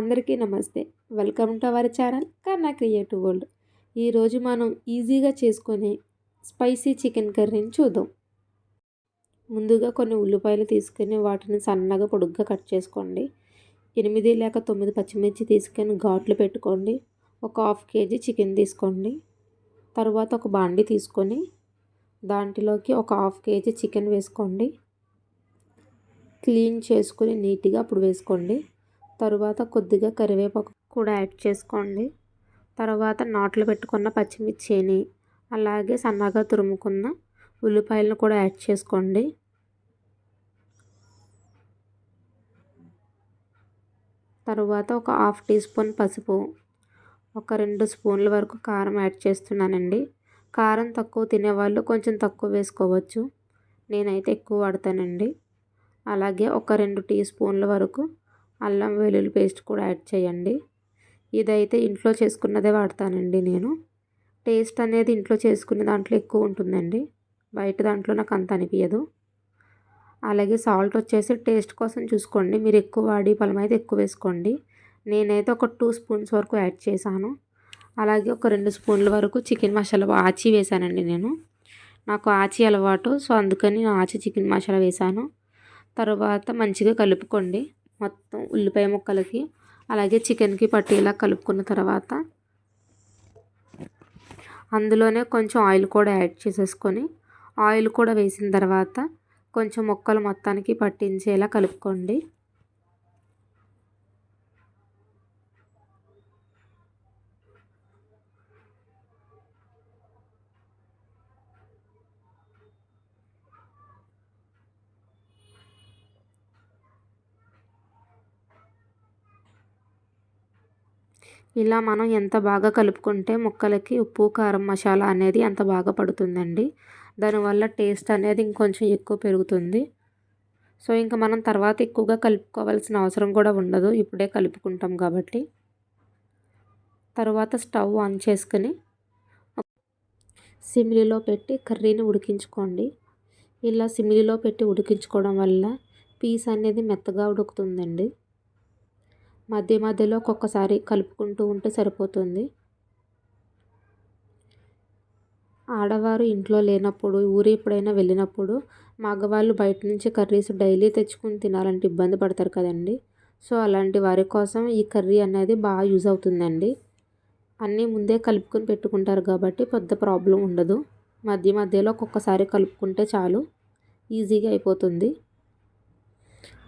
అందరికీ నమస్తే. Welcome to our channel Karna creative world. ఈరోజు మనం ఈజీగా చేసుకునే స్పైసీ చికెన్ కర్రీని చూద్దాం. ముందుగా కొన్ని ఉల్లిపాయలు తీసుకొని వాటిని సన్నగా పొడుగ్గా కట్ చేసుకోండి. 8 లేక 9 పచ్చిమిర్చి తీసుకొని ఘాట్లు పెట్టుకోండి. ఒక హాఫ్ కేజీ చికెన్ తీసుకోండి. తర్వాత ఒక బాండి తీసుకొని దాంట్లోకి ఒక హాఫ్ కేజీ చికెన్ వేసుకోండి. క్లీన్ చేసుకుని నీట్గా అప్పుడు వేసుకోండి. తరువాత కొద్దిగా కరివేపాకు కూడా యాడ్ చేసుకోండి. తర్వాత నాట్లు పెట్టుకున్న పచ్చిమిర్చిని అలాగే సన్నగా తురుముకున్న ఉల్లిపాయలను కూడా యాడ్ చేసుకోండి. తరువాత ఒక హాఫ్ టీ స్పూన్ పసుపు, ఒక 2 స్పూన్ల వరకు కారం యాడ్ చేస్తున్నానండి. కారం తక్కువ తినేవాళ్ళు కొంచెం తక్కువ వేసుకోవచ్చు. నేనైతే ఎక్కువ వాడతానండి. అలాగే ఒక 2 టీ స్పూన్ల వరకు అల్లం వెల్లుల్లి పేస్ట్ కూడా యాడ్ చేయండి. ఇదైతే ఇంట్లో చేసుకున్నదే వాడతానండి నేను. టేస్ట్ అనేది ఇంట్లో చేసుకునే దాంట్లో ఎక్కువ ఉంటుందండి. బయట దాంట్లో నాకు అంత అనిపించదు. అలాగే సాల్ట్ వచ్చేసి టేస్ట్ కోసం చూసుకోండి. మీరు ఎక్కువ వాడి పలం అయితే ఎక్కువ వేసుకోండి. నేనైతే ఒక 2 స్పూన్స్ వరకు యాడ్ చేశాను. అలాగే ఒక 2 స్పూన్ల వరకు చికెన్ మసాలా ఆచి వేసానండి నేను. నాకు ఆచి అలవాటు, సో అందుకని ఆచి చికెన్ మసాలా వేసాను. తర్వాత మంచిగా కలుపుకోండి మొత్తం ఉల్లిపాయ ముక్కలకి అలాగే చికెన్కి పట్టేలా కలుపుకున్న తర్వాత అందులోనే కొంచెం ఆయిల్ కూడా యాడ్ చేసేసుకొని ఆయిల్ కూడా వేసిన తర్వాత కొంచెం ముక్కలు మొత్తానికి పట్టించేలా కలుపుకోండి. ఇలా మనం ఎంత బాగా కలుపుకుంటే ముక్కలకి ఉప్పు కారం మసాలా అనేది అంత బాగా పడుతుందండి. దానివల్ల టేస్ట్ అనేది ఇంకొంచెం ఎక్కువ పెరుగుతుంది. సో ఇంకా మనం తర్వాత ఎక్కువగా కలుపుకోవాల్సిన అవసరం కూడా ఉండదు, ఇప్పుడే కలుపుకుంటాం కాబట్టి. తర్వాత స్టవ్ ఆన్ చేసుకుని సిమ్లో పెట్టి కర్రీని ఉడికించుకోండి. ఇలా సిమ్లో పెట్టి ఉడికించుకోవడం వల్ల పీస్ అనేది మెత్తగా ఉడుకుతుందండి. మధ్య మధ్యలో ఒక్కొక్కసారి కలుపుకుంటూ ఉంటే సరిపోతుంది. ఆడవారు ఇంట్లో లేనప్పుడు ఊరు ఎప్పుడైనా వెళ్ళినప్పుడు మగవాళ్ళు బయట నుంచి కర్రీస్ డైలీ తెచ్చుకుని తినాలంటే ఇబ్బంది పడతారు కదండి. సో అలాంటి వారి కోసం ఈ కర్రీ అనేది బాగా యూజ్ అవుతుందండి. అన్నీ ముందే కలుపుకొని పెట్టుకుంటారు కాబట్టి పెద్ద ప్రాబ్లం ఉండదు. మధ్య మధ్యలో ఒక్కొక్కసారి కలుపుకుంటే చాలు, ఈజీగా అయిపోతుంది.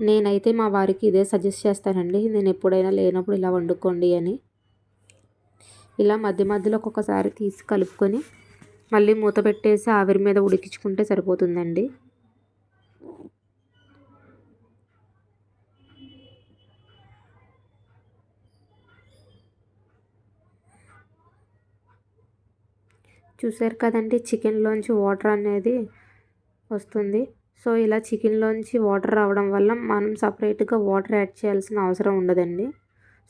నేనైతే మా వారికి ఇదే సజెస్ట్ చేస్తానండి. నేను ఎప్పుడైనా లేనప్పుడు ఇలా వండుకోండి అని. ఇలా మధ్య మధ్యలో ఒక్కొక్కసారి తీసి కలుపుకొని మళ్ళీ మూత పెట్టేసి ఆవిరి మీద ఉడికించుకుంటే సరిపోతుందండి. చూసారు కదండి, చికెన్లోంచి వాటర్ అనేది వస్తుంది. సో ఇలా చికెన్లోంచి వాటర్ రావడం వల్ల మనం సపరేట్గా వాటర్ యాడ్ చేయాల్సిన అవసరం ఉండదండి.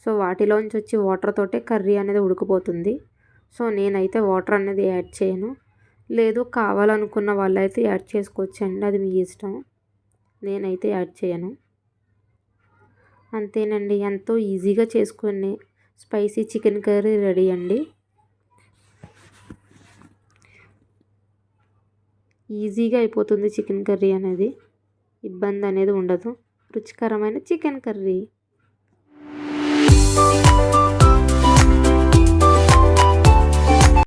సో వాటిలోంచి వచ్చి వాటర్ తోటే కర్రీ అనేది ఉడికిపోతుంది. సో నేనైతే వాటర్ అనేది యాడ్ చేయను. లేదు కావాలనుకున్న వాళ్ళైతే యాడ్ చేసుకోవచ్చండి, అది మీ ఇష్టం. నేనైతే యాడ్ చేయను. అంతేనండి, ఎంతో ఈజీగా చేసుకునే స్పైసీ చికెన్ కర్రీ రెడీ అండి. ఈజీగా అయిపోతుంది చికెన్ కర్రీ అనేది, ఇబ్బంది అనేది ఉండదు. రుచికరమైన చికెన్ కర్రీ.